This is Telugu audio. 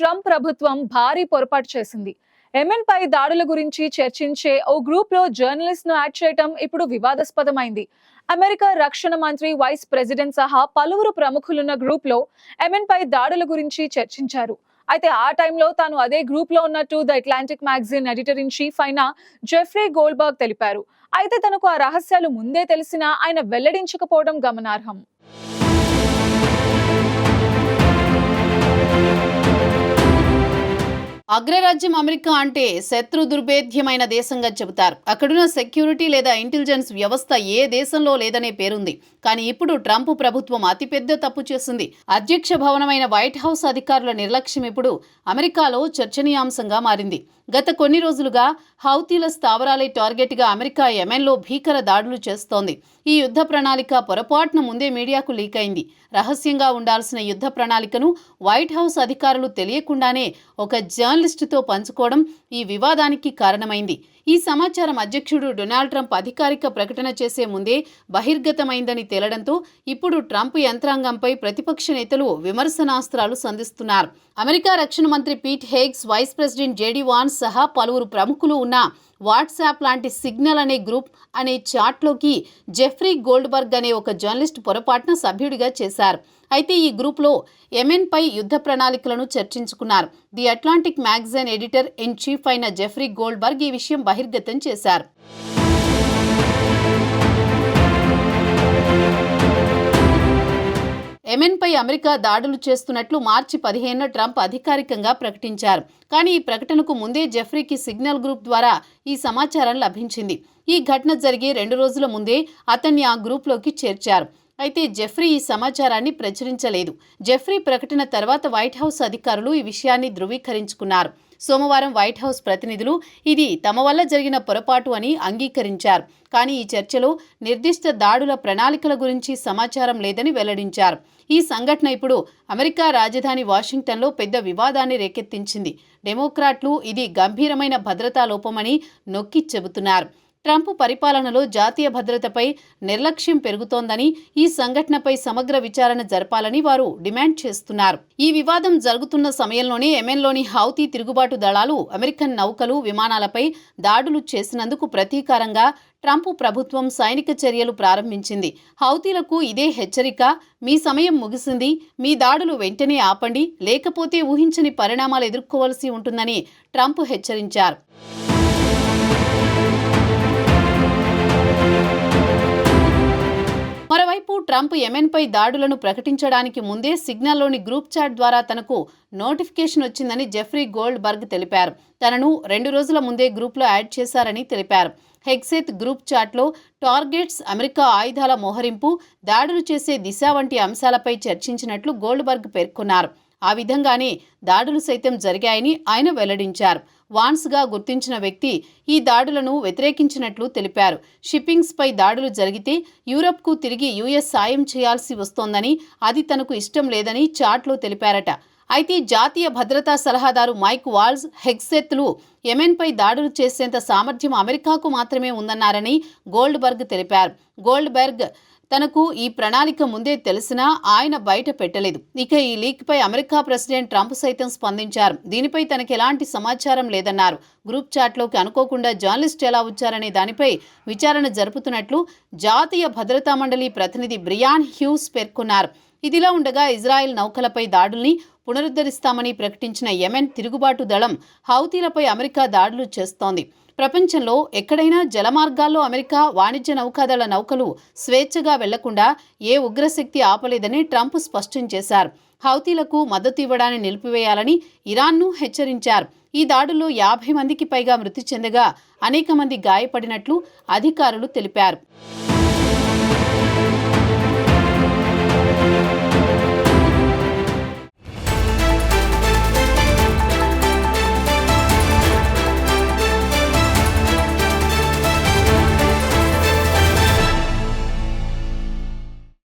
ట్రంప్ ప్రభుత్వం భారీ పొరపాటు చేసింది. యెమెన్ పై దాడుల గురించి చర్చించే ఓ గ్రూప్ లో జర్నలిస్ట్ ను యాడ్ చేయటం ఇప్పుడు వివాదాస్పదమైంది. అమెరికా రక్షణ మంత్రి, వైస్ ప్రెసిడెంట్ సహా పలువురు ప్రముఖులున్న గ్రూప్ లో యెమెన్ పై దాడుల గురించి చర్చించారు. అయితే ఆ టైంలో తాను అదే గ్రూప్ లో ఉన్నట్టు the Atlantic magazine editor in chief అయిన జెఫ్రీ గోల్డ్బర్గ్ తెలిపారు. అయితే తనకు ఆ రహస్యాలు ముందే తెలిసినా ఆయన వెల్లడించకపోవడం గమనార్హం. అగ్రరాజ్యం అమెరికా అంటే శత్రు దుర్భేద్యమైన దేశంగా చెబుతారు. అక్కడున్న సెక్యూరిటీ లేదా ఇంటెలిజెన్స్ వ్యవస్థ ఏ దేశంలో లేదనే పేరుంది. కానీ ఇప్పుడు ట్రంప్ ప్రభుత్వం అతిపెద్ద తప్పు చేసింది. అధ్యక్ష భవనమైన వైట్ హౌస్ అధికారుల నిర్లక్ష్యం ఇప్పుడు అమెరికాలో చర్చనీయాంశంగా మారింది. గత కొన్ని రోజులుగా హౌతీల స్థావరాలే టార్గెట్గా అమెరికా యెమెన్లో భీకర దాడులు చేస్తోంది. ఈ యుద్ధ ప్రణాళిక పొరపాటున ముందే మీడియాకు లీక్ అయింది. రహస్యంగా ఉండాల్సిన యుద్ధ ప్రణాళికను వైట్ హౌస్ అధికారులు తెలియకుండానే ఒక జర్నలిస్టుతో పంచుకోవడం ఈ వివాదానికి కారణమైంది. ఈ సమాచారం అధ్యక్షుడు డొనాల్డ్ ట్రంప్ అధికారిక ప్రకటన చేసే ముందే బహిర్గతమైందని తేలడంతో ఇప్పుడు ట్రంప్ యంత్రాంగంపై ప్రతిపక్ష నేతలు విమర్శనాస్త్రాలు సంధిస్తున్నారు. అమెరికా రక్షణ మంత్రి Pete Hegseth, vice president JD Vance సహా పలువురు ప్రముఖులు ఉన్న వాట్సాప్ లాంటి సిగ్నల్ అనే గ్రూప్ అనే చాట్లోకి జెఫ్రీ గోల్డ్బర్గ్ అనే ఒక జర్నలిస్ట్ పొరపాటున సభ్యుడిగా చేశారు. అయితే ఈ గ్రూప్లో యెమెన్ పై యుద్ధ ప్రణాళికలను చర్చించుకున్నారు. The Atlantic magazine editor in chief అయిన జెఫ్రీ గోల్డ్బర్గ్ ఈ విషయం బహిర్గతం చేశారు. యెమెన్ పై అమెరికా దాడులు చేస్తున్నట్లు మార్చి 15న ట్రంప్ అధికారికంగా ప్రకటించారు. కానీ ఈ ప్రకటనకు ముందే జెఫ్రీకి సిగ్నల్ గ్రూప్ ద్వారా ఈ సమాచారం లభించింది. ఈ ఘటన జరిగే 2 రోజుల ముందే అతన్ని ఆ గ్రూప్లోకి చేర్చారు. అయితే జెఫ్రీ ఈ సమాచారాన్ని ప్రచురించలేదు. జెఫ్రీ ప్రకటన తర్వాత వైట్ హౌస్ అధికారులు ఈ విషయాన్ని ధృవీకరించుకున్నారు. సోమవారం వైట్ హౌస్ ప్రతినిధులు ఇది తమ వల్ల జరిగిన పొరపాటు అని అంగీకరించారు. కానీ ఈ చర్చలో నిర్దిష్ట దాడుల ప్రణాళికల గురించి సమాచారం లేదని వెల్లడించారు. ఈ సంఘటన ఇప్పుడు అమెరికా రాజధాని వాషింగ్టన్లో పెద్ద వివాదాన్ని రేకెత్తించింది. డెమోక్రాట్లు ఇది గంభీరమైన భద్రతా లోపమని నొక్కి చెబుతున్నారు. ట్రంప్ పరిపాలనలో జాతీయ భద్రతపై నిర్లక్ష్యం పెరుగుతోందని, ఈ సంఘటనపై సమగ్ర విచారణ జరపాలని వారు డిమాండ్ చేస్తున్నారు. ఈ వివాదం జరుగుతున్న సమయంలోనే యెమెన్లోని హౌతీ తిరుగుబాటు దళాలు అమెరికన్ నౌకలు, విమానాలపై దాడులు చేసినందుకు ప్రతీకారంగా ట్రంప్ ప్రభుత్వం సైనిక చర్యలు ప్రారంభించింది. హౌతీలకు ఇదే హెచ్చరిక, మీ సమయం ముగిసింది, మీ దాడులు వెంటనే ఆపండి, లేకపోతే ఊహించని పరిణామాలు ఎదుర్కోవలసి ఉంటుందని ట్రంప్ హెచ్చరించారు. మరోవైపు ట్రంప్ యెమెన్పై దాడులను ప్రకటించడానికి ముందే సిగ్నల్లోని గ్రూప్ చాట్ ద్వారా తనకు నోటిఫికేషన్ వచ్చిందని జెఫ్రీ గోల్డ్బర్గ్ తెలిపారు. తనను 2 రోజుల ముందే గ్రూప్లో యాడ్ చేశారని తెలిపారు. హెగ్సెత్ గ్రూప్ చాట్లో టార్గెట్స్, అమెరికా ఆయుధాల మోహరింపు, దాడులు చేసే దిశ వంటి అంశాలపై చర్చించినట్లు గోల్డ్బర్గ్ పేర్కొన్నారు. ఆ విధంగానే దాడులు సైతం జరిగాయని ఆయన వెల్లడించారు. వాన్స్గా గుర్తించిన వ్యక్తి ఈ దాడులను వ్యతిరేకించినట్లు తెలిపారు. షిప్పింగ్స్పై దాడులు జరిగితే యూరప్కు తిరిగి యుఎస్ సాయం చేయాల్సి వస్తోందని, అది తనకు ఇష్టం లేదని చాట్లో తెలిపారట. అయితే జాతీయ భద్రతా సలహాదారు మైక్ వాల్జ్, హెగ్సెత్లు యెమెన్పై దాడులు చేసేంత సామర్థ్యం అమెరికాకు మాత్రమే ఉందన్నారని గోల్డ్బర్గ్ తెలిపారు. గోల్డ్బర్గ్ తనకు ఈ ప్రణాళిక ముందే తెలిసినా ఆయన బయట పెట్టలేదు. ఇక ఈ లీక్పై అమెరికా ప్రెసిడెంట్ ట్రంప్ సైతం స్పందించారు. దీనిపై తనకు ఎలాంటి సమాచారం లేదన్నారు. గ్రూప్ చాట్లోకి అనుకోకుండా జర్నలిస్ట్ ఎలా వచ్చారనే దానిపై విచారణ జరుపుతున్నట్లు జాతీయ భద్రతా మండలి ప్రతినిధి బ్రియాన్ హ్యూస్ పేర్కొన్నారు. ఇదిలా ఉండగా ఇజ్రాయెల్ నౌకలపై దాడుల్ని పునరుద్ధరిస్తామని ప్రకటించిన యెమెన్ తిరుగుబాటు దళం హౌతీలపై అమెరికా దాడులు చేస్తోంది. ప్రపంచంలో ఎక్కడైనా జలమార్గాల్లో అమెరికా వాణిజ్య నౌకాదళ నౌకలు స్వేచ్ఛగా వెళ్లకుండా ఏ ఉగ్రశక్తి ఆపలేదని ట్రంప్ స్పష్టం చేశారు. హౌతీలకు మద్దతు ఇవ్వడాన్ని నిలిపివేయాలని ఇరాన్ను హెచ్చరించారు. ఈ దాడుల్లో 50 మందికి పైగా మృతి చెందగా అనేక మంది గాయపడినట్లు అధికారులు తెలిపారు.